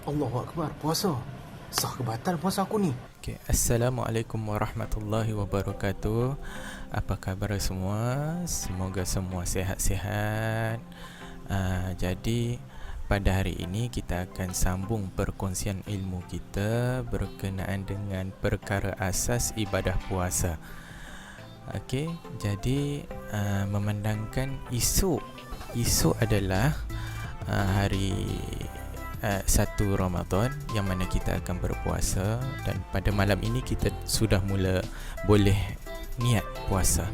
Allahu Akbar, puasa. Sah ke batal puasa aku ni? Okay. Assalamualaikum warahmatullahi wabarakatuh. Apa khabar semua? Semoga semua sihat-sihat. Jadi pada hari ini kita akan sambung perkongsian ilmu kita berkenaan dengan perkara asas ibadah puasa. Okey, jadi memandangkan esok adalah hari 1 Ramadan yang mana kita akan berpuasa, dan pada malam ini kita sudah mula boleh niat puasa.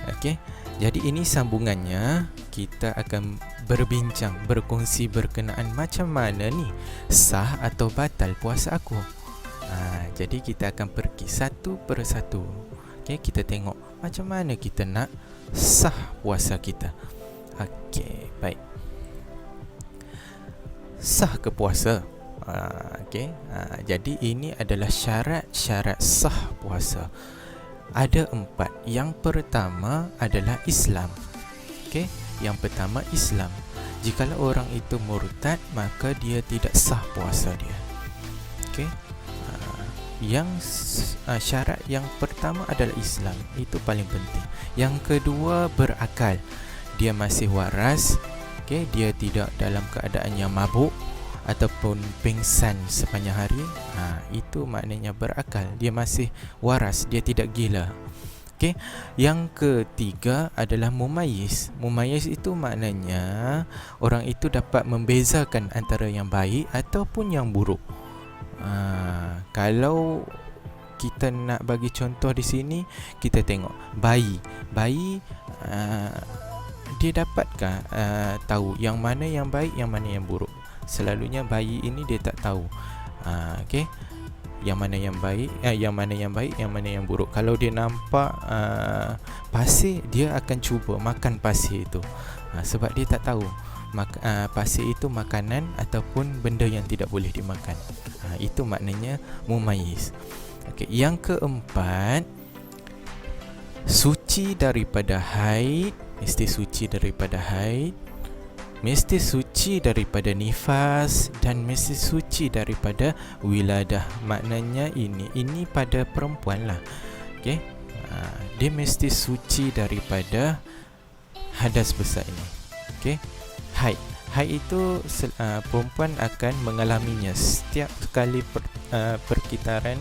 Okey. Jadi ini sambungannya, kita akan berkongsi berkenaan macam mana ni sah atau batal puasa aku. Jadi kita akan pergi satu persatu. Okey, kita tengok macam mana kita nak sah puasa kita. Okey, baik. Sah ke puasa? Jadi ini adalah syarat-syarat sah puasa. Ada 4. Yang pertama adalah Islam. Okey, yang pertama Islam. Jikalau orang itu murtad, maka dia tidak sah puasa dia. Okey. Syarat yang pertama adalah Islam. Itu paling penting. Yang kedua, berakal. Dia masih waras. Okay, dia tidak dalam keadaan yang mabuk ataupun pingsan sepanjang hari. Itu maknanya berakal. Dia masih waras, dia tidak gila. Okay. Yang ketiga adalah mumayyiz. Mumayyiz itu maknanya orang itu dapat membezakan antara yang baik ataupun yang buruk. Kalau kita nak bagi contoh di sini, kita tengok bayi dia dapatkah tahu yang mana yang baik, yang mana yang buruk? Selalunya bayi ini dia tak tahu. Okey. Yang mana yang baik, yang mana yang baik, yang mana yang buruk. Kalau dia nampak pasir, dia akan cuba makan pasir itu. Sebab dia tak tahu pasir itu makanan ataupun benda yang tidak boleh dimakan. Itu maknanya mumayyiz. Okey, yang keempat, suci daripada haid. Mesti suci daripada haid, mesti suci daripada nifas, dan mesti suci daripada wiladah. Maknanya ini pada perempuan lah. Okay? Dia mesti suci daripada hadas besar ini. Okay? Haid itu perempuan akan mengalaminya setiap kali perkitaran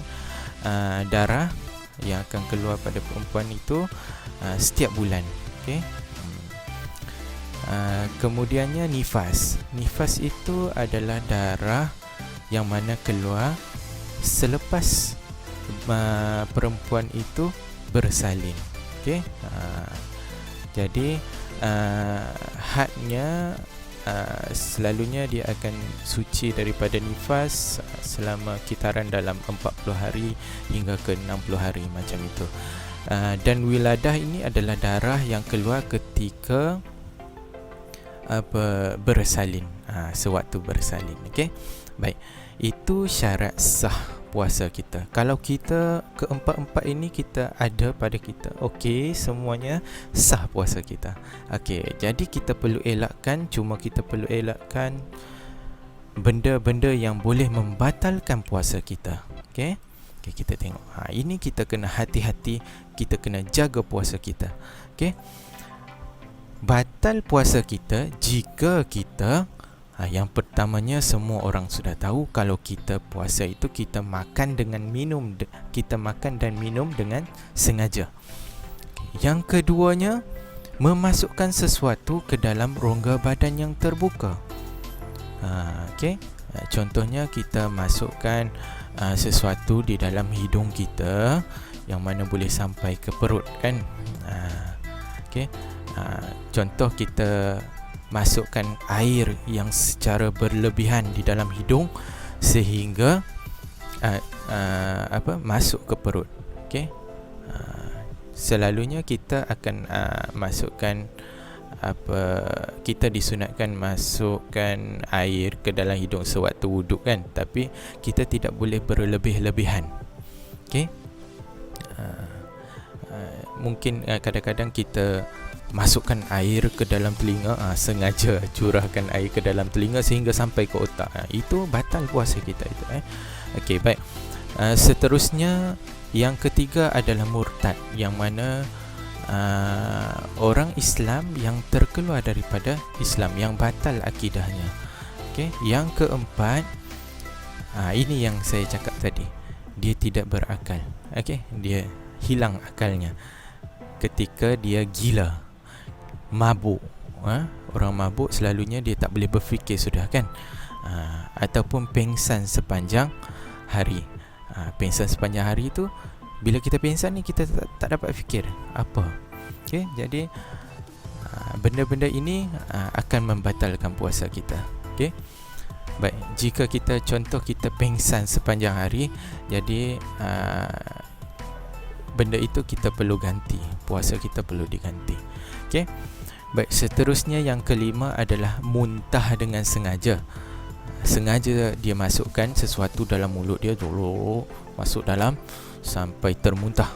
darah yang akan keluar pada perempuan itu setiap bulan. Okay? Kemudiannya nifas. Nifas itu adalah darah yang mana keluar selepas perempuan itu bersalin. Okey. Jadi hadnya selalunya dia akan suci daripada nifas selama kitaran dalam 40 hari hingga ke 60 hari macam itu. Dan wiladah ini adalah darah yang keluar ketika bersalin, sewaktu bersalin. Okey. Baik. Itu syarat sah puasa kita. Kalau kita keempat-empat ini kita ada pada kita, okey, semuanya sah puasa kita. Okey, jadi kita perlu elakkan benda-benda yang boleh membatalkan puasa kita. Okey. Okay, kita tengok. Ini kita kena hati-hati, kita kena jaga puasa kita. Okey. Batal puasa kita jika kita yang pertamanya semua orang sudah tahu, kalau kita puasa itu kita makan dan minum dengan sengaja. Yang keduanya, memasukkan sesuatu ke dalam rongga badan yang terbuka. Okey. Contohnya kita masukkan sesuatu di dalam hidung kita yang mana boleh sampai ke perut kan. Okey. Contoh kita masukkan air yang secara berlebihan di dalam hidung sehingga masuk ke perut. Okey. Selalunya kita akan masukkan kita disunatkan masukkan air ke dalam hidung sewaktu wuduk kan, tapi kita tidak boleh berlebih-lebihan. Okey. Mungkin kadang-kadang kita masukkan air ke dalam telinga, sengaja curahkan air ke dalam telinga sehingga sampai ke otak, itu batal puasa kita itu. Okey, baik. Seterusnya yang ketiga adalah murtad, yang mana orang Islam yang terkeluar daripada Islam, yang batal akidahnya. Okey, yang keempat, ini yang saya cakap tadi, dia tidak berakal. Okey, dia hilang akalnya ketika dia gila, mabuk. Orang mabuk selalunya dia tak boleh berfikir sudah kan, ataupun pengsan sepanjang hari. Pengsan sepanjang hari tu, bila kita pengsan ni kita tak dapat fikir apa. Okey, jadi benda-benda ini akan membatalkan puasa kita. Okey, baik, jika kita contoh kita pengsan sepanjang hari, jadi benda itu kita perlu ganti, puasa kita perlu diganti. Okey, baik. Seterusnya yang kelima adalah muntah dengan sengaja. Sengaja dia masukkan sesuatu dalam mulut dia dulu, masuk dalam sampai termuntah.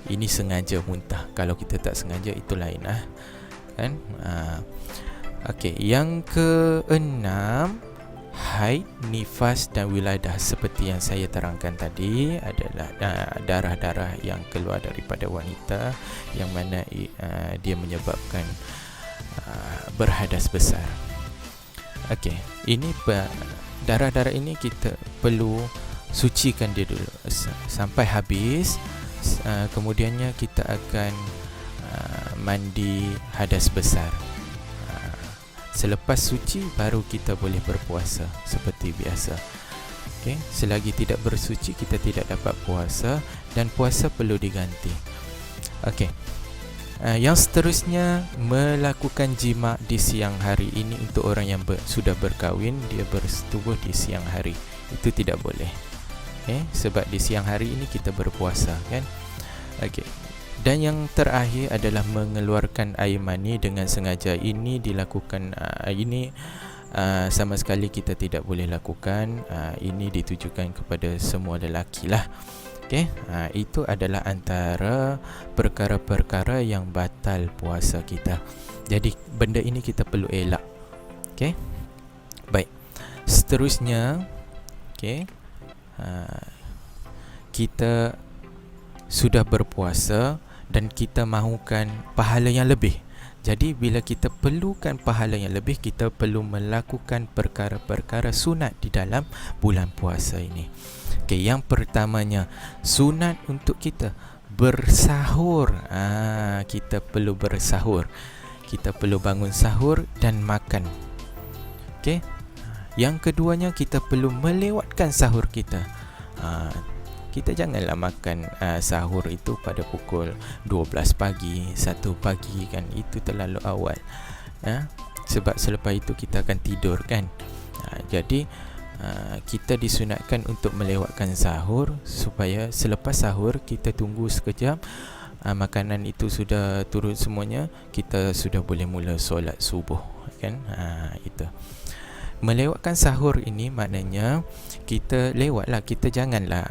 Ini sengaja muntah. Kalau kita tak sengaja itu lain kan. Okey, yang keenam, haid, nifas dan wiladah. Seperti yang saya terangkan tadi, adalah darah-darah yang keluar daripada wanita, yang mana dia menyebabkan berhadas besar. Okey, ini darah-darah ini kita perlu sucikan dia dulu sampai habis. Kemudiannya kita akan mandi hadas besar. Selepas suci baru kita boleh berpuasa seperti biasa. Okey, selagi tidak bersuci kita tidak dapat puasa, dan puasa perlu diganti. Okey. Yang seterusnya, melakukan jima di siang hari. Ini untuk orang yang sudah berkahwin, dia bersetubuh di siang hari. Itu tidak boleh. Sebab di siang hari ini kita berpuasa kan. Okey. Dan yang terakhir adalah mengeluarkan air mani dengan sengaja. Ini dilakukan, ini sama sekali kita tidak boleh lakukan. Ini ditujukan kepada semua lelaki lah. Okay, itu adalah antara perkara-perkara yang batal puasa kita. Jadi benda ini kita perlu elak. Okay, baik. Seterusnya, okay, kita sudah berpuasa dan kita mahukan pahala yang lebih. Jadi bila kita perlukan pahala yang lebih, kita perlu melakukan perkara-perkara sunat di dalam bulan puasa ini. Okay, yang pertamanya, sunat untuk kita bersahur. Kita perlu bersahur. Kita perlu bangun sahur dan makan. Okay. Yang keduanya, kita perlu melewatkan sahur kita. Kita janganlah makan sahur itu pada pukul 12 pagi, 1 pagi kan. Itu terlalu awal. Sebab selepas itu kita akan tidur kan. Jadi kita disunatkan untuk melewatkan sahur, supaya selepas sahur kita tunggu sekejap, makanan itu sudah turun semuanya, kita sudah boleh mula solat subuh kan. Itu melewatkan sahur ini maknanya kita lewatlah, kita janganlah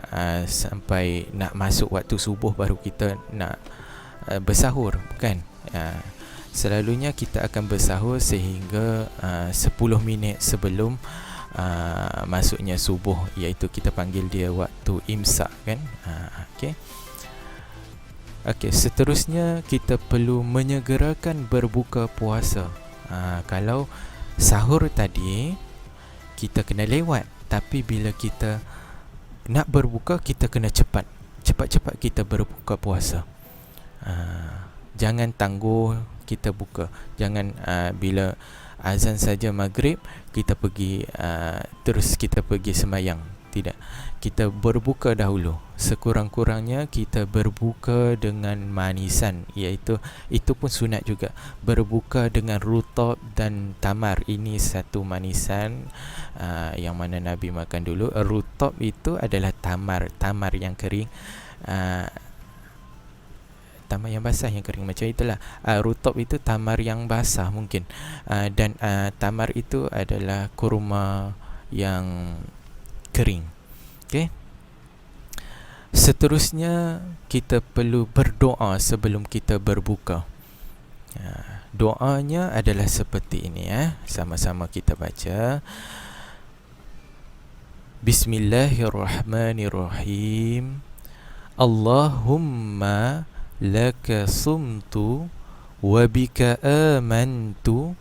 sampai nak masuk waktu subuh baru kita nak bersahur, bukan. Selalunya kita akan bersahur sehingga 10 minit sebelum masuknya subuh, iaitu kita panggil dia waktu imsak kan. Okey, seterusnya kita perlu menyegerakan berbuka puasa. Kalau sahur tadi kita kena lewat, tapi bila kita nak berbuka kita kena cepat-cepat kita berbuka puasa. Jangan tangguh kita buka. Jangan bila azan saja maghrib kita pergi terus kita pergi sembahyang. Tidak. Kita berbuka dahulu. Sekurang-kurangnya kita berbuka dengan manisan, iaitu itu pun sunat juga. Berbuka dengan rutab dan tamar. Ini satu manisan yang mana Nabi makan dulu. Rutab itu adalah tamar yang kering. Tamar yang basah yang kering, macam itulah. Rutab itu tamar yang basah mungkin. Dan tamar itu adalah kurma yang kering. Okey. Seterusnya kita perlu berdoa sebelum kita berbuka. Doanya adalah seperti ini ya. Sama-sama kita baca. Bismillahirrahmanirrahim. Allahumma laka sumtu wa bika amantu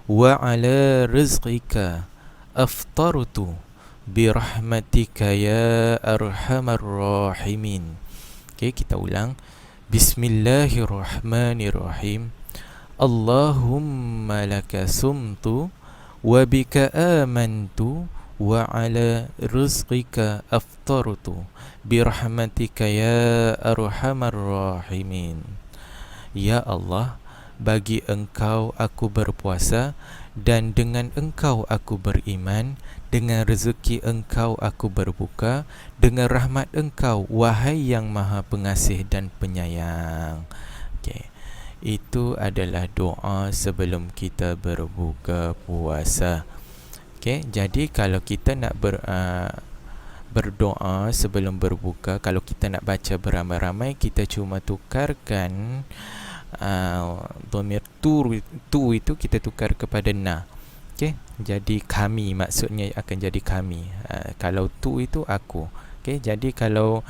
wa ala rizqika aftartu birahmatika ya arhamar rahimin. Okey, kita ulang. Bismillahirrahmanirrahim. Allahumma laka sumtu wa bika amantu wa ala rizqika aftartu birahmatika ya arhamar rahimin. Ya Allah, bagi Engkau aku berpuasa, dan dengan Engkau aku beriman, dengan rezeki Engkau aku berbuka, dengan rahmat Engkau, wahai yang Maha Pengasih dan Penyayang. Okay. Itu adalah doa sebelum kita berbuka puasa. Okay. Jadi kalau kita nak berdoa sebelum berbuka, kalau kita nak baca beramai-ramai, kita cuma tukarkan dhamir tu itu kita tukar kepada na. Okey, jadi kami maksudnya akan jadi kami. Kalau tu itu aku. Okey, jadi kalau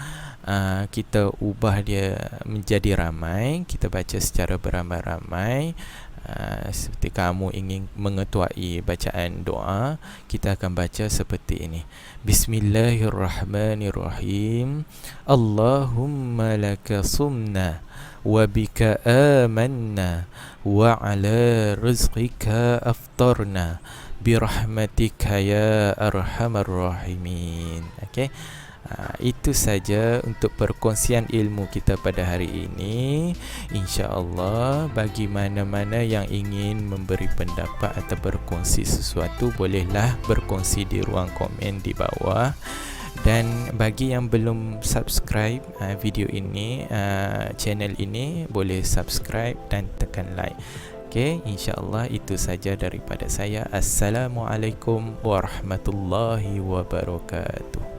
kita ubah dia menjadi ramai, kita baca secara beramai-ramai, seperti kamu ingin mengetuai bacaan doa, kita akan baca seperti ini. Bismillahirrahmanirrahim. Allahumma laka sumna wa bika amanna wa ala rizqika aftarna birahmatika ya arhamar rahimin. Okey. Itu saja untuk perkongsian ilmu kita pada hari ini. InsyaAllah, bagi mana-mana yang ingin memberi pendapat atau berkongsi sesuatu, bolehlah berkongsi di ruang komen di bawah. Dan bagi yang belum subscribe video ini, channel ini, boleh subscribe dan tekan like. Okay, insyaAllah itu saja daripada saya. Assalamualaikum warahmatullahi wabarakatuh.